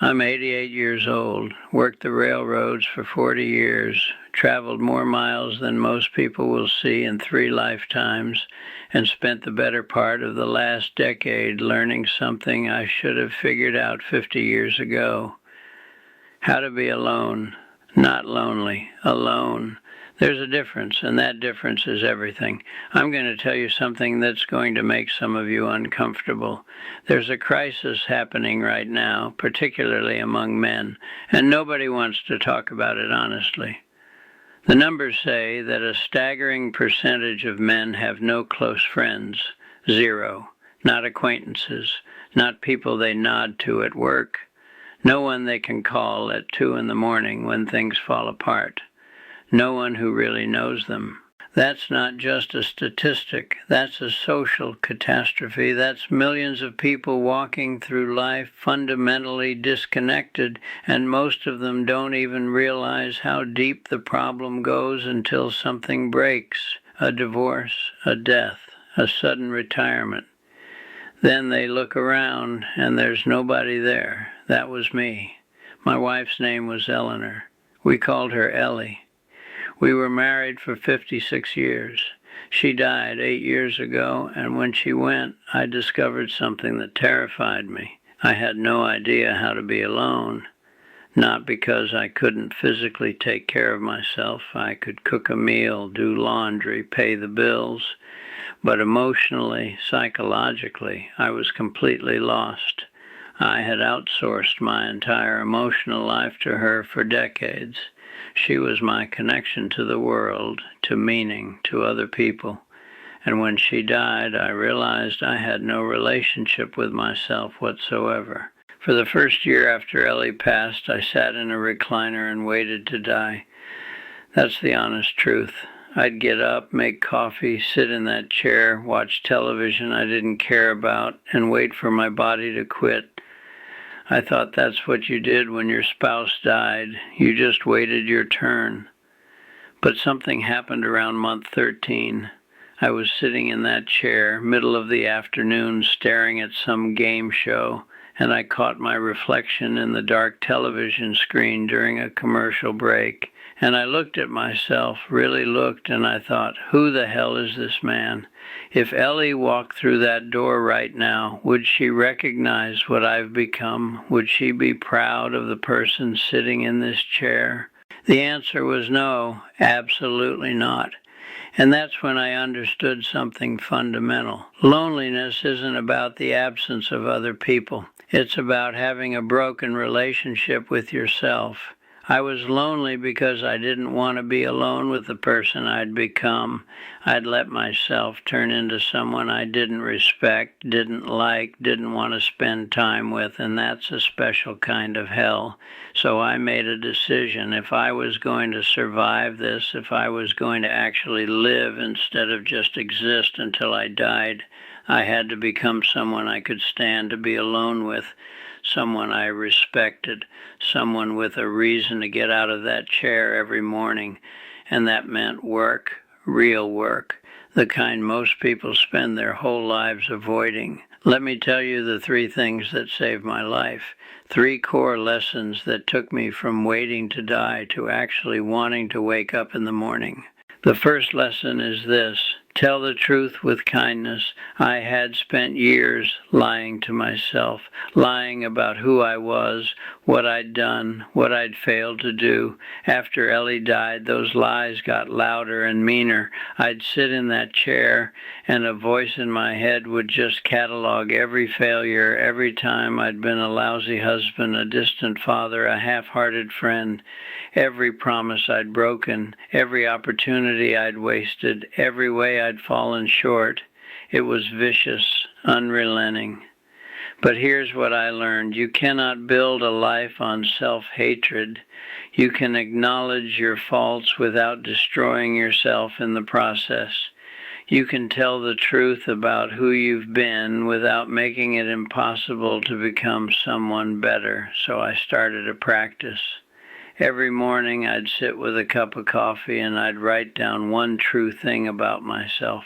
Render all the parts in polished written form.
I'm 88 years old, worked the railroads for 40 years, traveled more miles than most people will see in 3 lifetimes, and spent the better part of the last decade learning something I should have figured out 50 years ago. How to be alone, not lonely, alone. There's a difference, and that difference is everything. I'm going to tell you something that's going to make some of you uncomfortable. There's a crisis happening right now, particularly among men, and nobody wants to talk about it honestly. The numbers say that a staggering percentage of men have no close friends, 0, not acquaintances, not people they nod to at work, no one they can call at 2 in the morning when things fall apart. No one who really knows them. That's not just a statistic. That's a social catastrophe. That's millions of people walking through life fundamentally disconnected, and most of them don't even realize how deep the problem goes until something breaks, a divorce, a death, a sudden retirement. Then they look around, and there's nobody there. That was me. My wife's name was Eleanor. We called her Ellie. We were married for 56 years. She died 8 years ago, and when she went, I discovered something that terrified me. I had no idea how to be alone. Not because I couldn't physically take care of myself. I could cook a meal, do laundry, pay the bills. But emotionally, psychologically, I was completely lost. I had outsourced my entire emotional life to her for decades. She was my connection to the world, to meaning, to other people. And when she died, I realized I had no relationship with myself whatsoever. For the first year after Ellie passed, I sat in a recliner and waited to die. That's the honest truth. I'd get up, make coffee, sit in that chair, watch television I didn't care about, and wait for my body to quit. I thought that's what you did when your spouse died. You just waited your turn. But something happened around month 13. I was sitting in that chair, middle of the afternoon, staring at some game show, and I caught my reflection in the dark television screen during a commercial break. And I looked at myself, really looked, and I thought, who the hell is this man? If Ellie walked through that door right now, would she recognize what I've become? Would she be proud of the person sitting in this chair? The answer was no, absolutely not. And that's when I understood something fundamental. Loneliness isn't about the absence of other people. It's about having a broken relationship with yourself. I was lonely because I didn't want to be alone with the person I'd become. I'd let myself turn into someone I didn't respect, didn't like, didn't want to spend time with, and that's a special kind of hell. So I made a decision. If I was going to survive this, if I was going to actually live instead of just exist until I died, I had to become someone I could stand to be alone with. Someone I respected, someone with a reason to get out of that chair every morning. And that meant work, real work, the kind most people spend their whole lives avoiding. Let me tell you the 3 things that saved my life. 3 core lessons that took me from waiting to die to actually wanting to wake up in the morning. The first lesson is this. Tell the truth with kindness. I had spent years lying to myself, lying about who I was, what I'd done, what I'd failed to do. After Ellie died, those lies got louder and meaner. I'd sit in that chair, and a voice in my head would just catalog every failure, every time I'd been a lousy husband, a distant father, a half-hearted friend, every promise I'd broken, every opportunity I'd wasted, every way I'd fallen short. It was vicious, unrelenting. But here's what I learned. You cannot build a life on self-hatred. You can acknowledge your faults without destroying yourself in the process. You can tell the truth about who you've been without making it impossible to become someone better. So I started a practice. Every morning I'd sit with a cup of coffee and I'd write down one true thing about myself.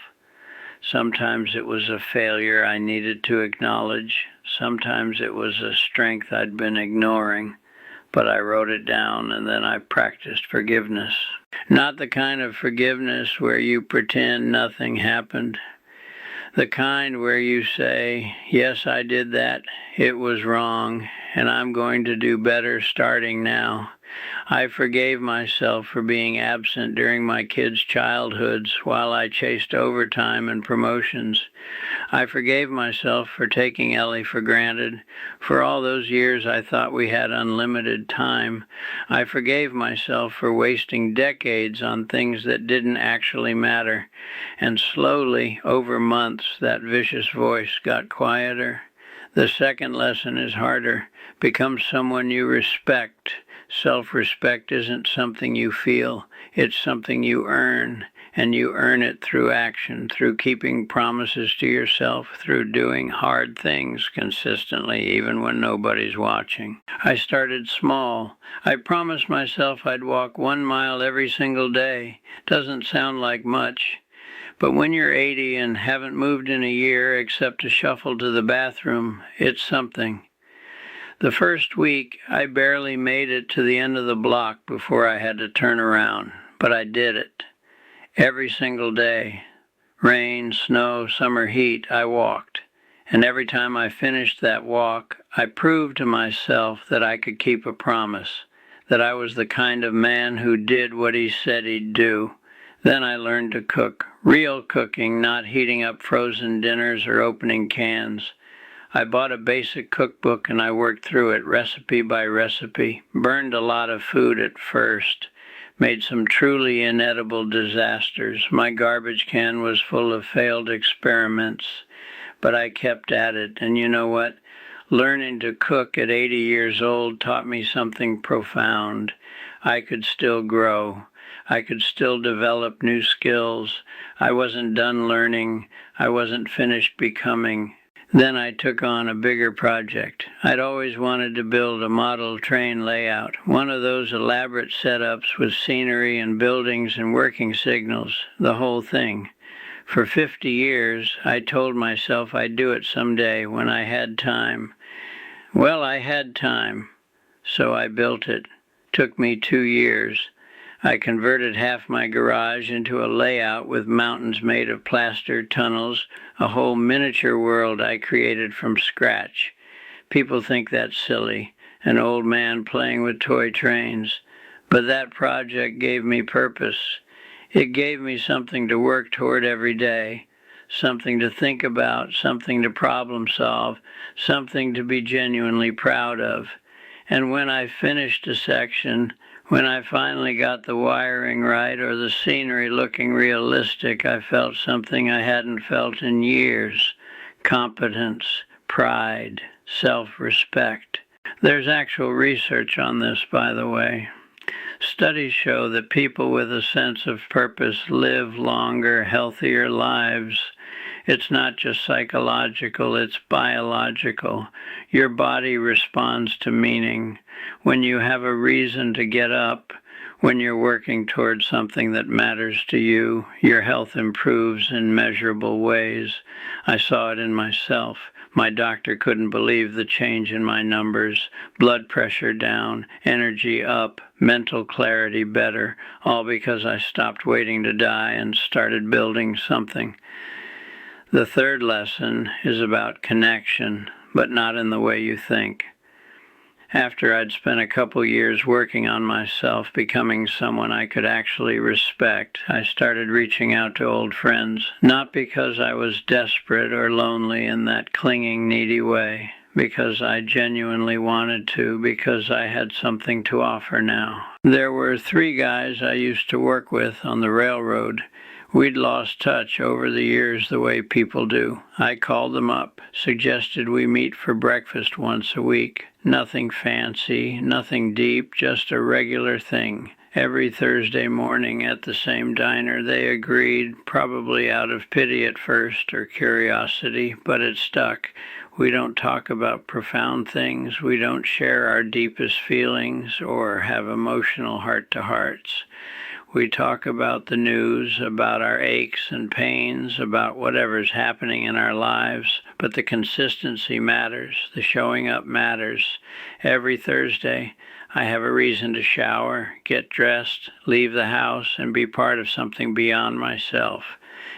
Sometimes it was a failure I needed to acknowledge. Sometimes it was a strength I'd been ignoring. But I wrote it down and then I practiced forgiveness. Not the kind of forgiveness where you pretend nothing happened. The kind where you say, yes, I did that, it was wrong, and I'm going to do better starting now. I forgave myself for being absent during my kids' childhoods while I chased overtime and promotions. I forgave myself for taking Ellie for granted. For all those years I thought we had unlimited time. I forgave myself for wasting decades on things that didn't actually matter. And slowly, over months, that vicious voice got quieter. The second lesson is harder. Become someone you respect. Self-respect isn't something you feel. It's something you earn. And you earn it through action, through keeping promises to yourself, through doing hard things consistently, even when nobody's watching. I started small. I promised myself I'd walk 1 mile every single day. Doesn't sound like much. But when you're 80 and haven't moved in a year except to shuffle to the bathroom, it's something. The first week, I barely made it to the end of the block before I had to turn around, but I did it. Every single day, rain, snow, summer heat, I walked. And every time I finished that walk, I proved to myself that I could keep a promise, that I was the kind of man who did what he said he'd do. Then I learned to cook, real cooking, not heating up frozen dinners or opening cans. I bought a basic cookbook and I worked through it recipe by recipe, burned a lot of food at first. Made some truly inedible disasters. My garbage can was full of failed experiments, but I kept at it. And you know what? Learning to cook at 80 years old taught me something profound. I could still grow. I could still develop new skills. I wasn't done learning. I wasn't finished becoming. Then I took on a bigger project. I'd always wanted to build a model train layout, one of those elaborate setups with scenery and buildings and working signals, the whole thing. For 50 years, I told myself I'd do it someday when I had time. Well, I had time, so I built it. Took me 2 years. I converted half my garage into a layout with mountains made of plaster tunnels, a whole miniature world I created from scratch. People think that's silly, an old man playing with toy trains. But that project gave me purpose. It gave me something to work toward every day, something to think about, something to problem solve, something to be genuinely proud of. And when I finished a section, when I finally got the wiring right or the scenery looking realistic, I felt something I hadn't felt in years. Competence, pride, self-respect. There's actual research on this, by the way. Studies show that people with a sense of purpose live longer, healthier lives. It's not just psychological, it's biological. Your body responds to meaning. When you have a reason to get up, when you're working towards something that matters to you, your health improves in measurable ways. I saw it in myself. My doctor couldn't believe the change in my numbers. Blood pressure down, energy up, mental clarity better, all because I stopped waiting to die and started building something. The third lesson is about connection, but not in the way you think. After I'd spent a couple years working on myself, becoming someone I could actually respect, I started reaching out to old friends, not because I was desperate or lonely in that clinging, needy way, because I genuinely wanted to, because I had something to offer now. There were 3 guys I used to work with on the railroad. We'd lost touch over the years the way people do. I called them up, suggested we meet for breakfast once a week. Nothing fancy, nothing deep, just a regular thing. Every Thursday morning at the same diner. They agreed, probably out of pity at first or curiosity, but it stuck. We don't talk about profound things. We don't share our deepest feelings or have emotional heart-to-hearts. We talk about the news, about our aches and pains, about whatever's happening in our lives, but the consistency matters. The showing up matters. Every Thursday, I have a reason to shower, get dressed, leave the house, and be part of something beyond myself.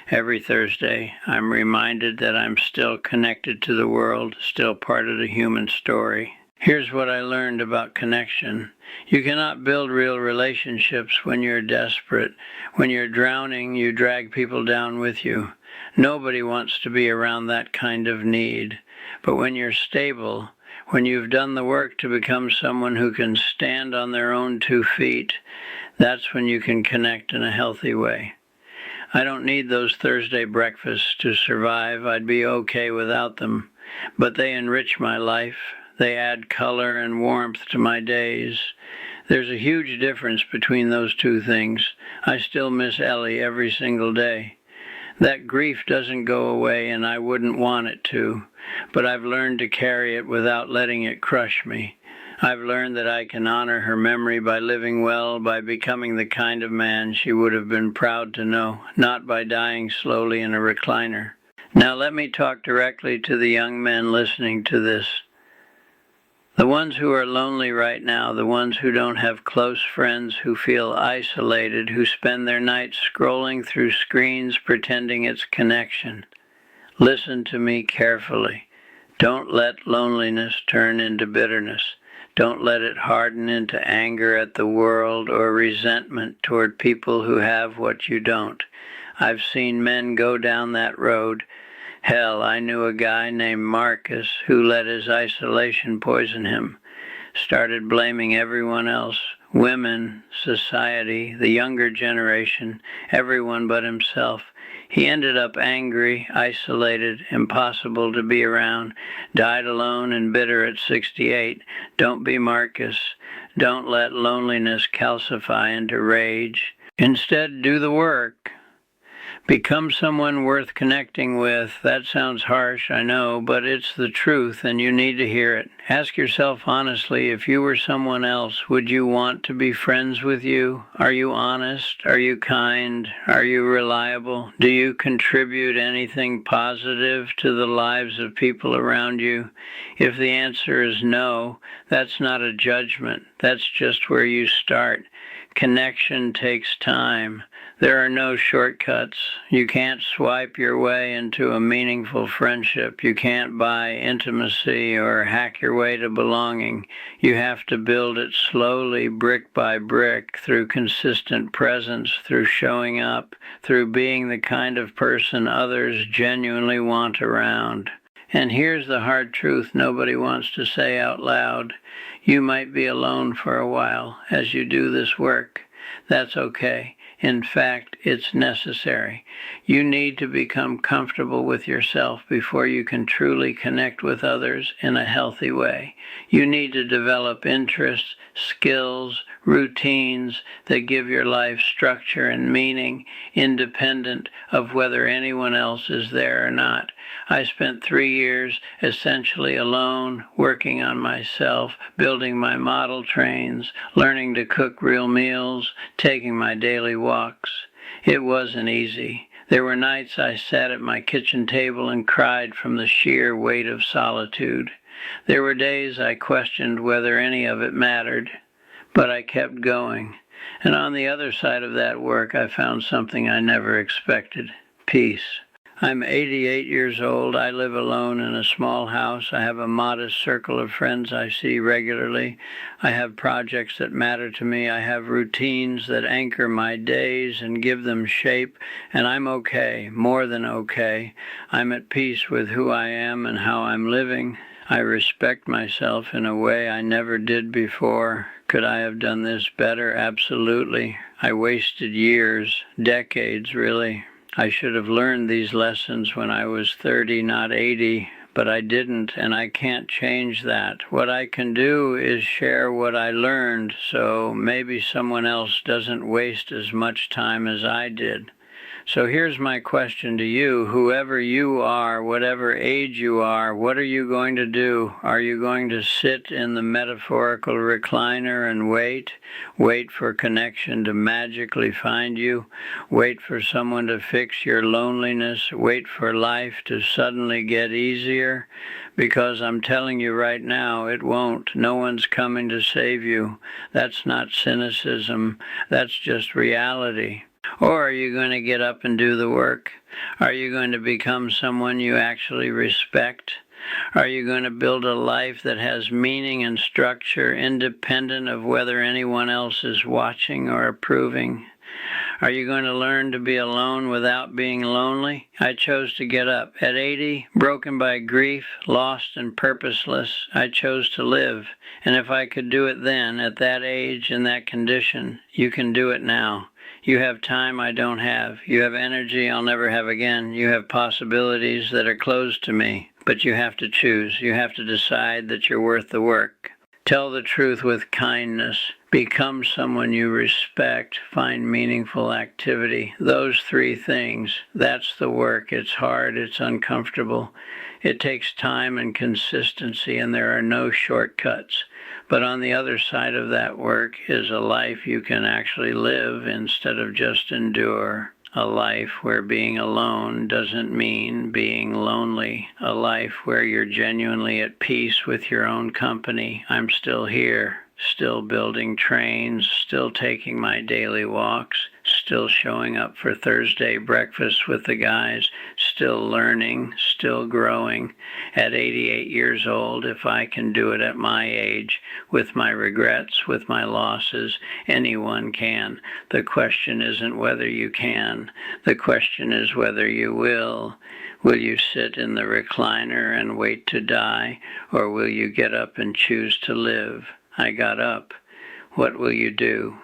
Every Thursday, I'm reminded that I'm still connected to the world, still part of the human story. Here's what I learned about connection. You cannot build real relationships when you're desperate. When you're drowning, you drag people down with you. Nobody wants to be around that kind of need. But when you're stable, when you've done the work to become someone who can stand on their own 2 feet, that's when you can connect in a healthy way. I don't need those Thursday breakfasts to survive. I'd be okay without them. But they enrich my life. They add color and warmth to my days. There's a huge difference between those 2 things. I still miss Ellie every single day. That grief doesn't go away, and I wouldn't want it to. But I've learned to carry it without letting it crush me. I've learned that I can honor her memory by living well, by becoming the kind of man she would have been proud to know, not by dying slowly in a recliner. Now let me talk directly to the young men listening to this. The ones who are lonely right now, the ones who don't have close friends, who feel isolated, who spend their nights scrolling through screens pretending it's connection. Listen to me carefully. Don't let loneliness turn into bitterness. Don't let it harden into anger at the world or resentment toward people who have what you don't. I've seen men go down that road. Hell, I knew a guy named Marcus who let his isolation poison him. Started blaming everyone else, women, society, the younger generation, everyone but himself. He ended up angry, isolated, impossible to be around, died alone and bitter at 68. Don't be Marcus. Don't let loneliness calcify into rage. Instead, do the work. Become someone worth connecting with. That sounds harsh, I know, but it's the truth, and you need to hear it. Ask yourself honestly, if you were someone else, would you want to be friends with you? Are you honest? Are you kind? Are you reliable? Do you contribute anything positive to the lives of people around you? If the answer is no, that's not a judgment. That's just where you start. Connection takes time. There are no shortcuts. You can't swipe your way into a meaningful friendship. You can't buy intimacy or hack your way to belonging. You have to build it slowly, brick by brick, through consistent presence, through showing up, through being the kind of person others genuinely want around. And here's the hard truth nobody wants to say out loud. You might be alone for a while as you do this work. That's okay. In fact, it's necessary. You need to become comfortable with yourself before you can truly connect with others in a healthy way. You need to develop interests, skills, routines that give your life structure and meaning, independent of whether anyone else is there or not. I spent 3 years essentially alone, working on myself, building my model trains, learning to cook real meals, taking my daily walks. It wasn't easy. There were nights I sat at my kitchen table and cried from the sheer weight of solitude. There were days I questioned whether any of it mattered, but I kept going. And on the other side of that work, I found something I never expected: peace. I'm 88 years old. I live alone in a small house. I have a modest circle of friends I see regularly. I have projects that matter to me. I have routines that anchor my days and give them shape, and I'm okay, more than okay. I'm at peace with who I am and how I'm living. I respect myself in a way I never did before. Could I have done this better? Absolutely. I wasted years, decades really. I should have learned these lessons when I was 30, not 80, but I didn't, and I can't change that. What I can do is share what I learned, so maybe someone else doesn't waste as much time as I did. So here's my question to you, whoever you are, whatever age you are, what are you going to do? Are you going to sit in the metaphorical recliner and wait? Wait for connection to magically find you? Wait for someone to fix your loneliness? Wait for life to suddenly get easier? Because I'm telling you right now, it won't. No one's coming to save you. That's not cynicism. That's just reality. Or are you going to get up and do the work? Are you going to become someone you actually respect? Are you going to build a life that has meaning and structure independent of whether anyone else is watching or approving? Are you going to learn to be alone without being lonely? I chose to get up. At 80, broken by grief, lost and purposeless, I chose to live. And if I could do it then, at that age, in that condition, you can do it now. You have time I don't have. You have energy I'll never have again. You have possibilities that are closed to me. But you have to choose. You have to decide that you're worth the work. Tell the truth with kindness. Become someone you respect. Find meaningful activity. Those three things, that's the work. It's hard. It's uncomfortable. It takes time and consistency, and there are no shortcuts. But on the other side of that work is a life you can actually live instead of just endure. A life where being alone doesn't mean being lonely. A life where you're genuinely at peace with your own company. I'm still here, still building trains, still taking my daily walks, still showing up for Thursday breakfast with the guys, still learning, still growing. At 88 years old, if I can do it at my age, with my regrets, with my losses, anyone can. The question isn't whether you can. The question is whether you will. Will you sit in the recliner and wait to die, or will you get up and choose to live? I got up. What will you do?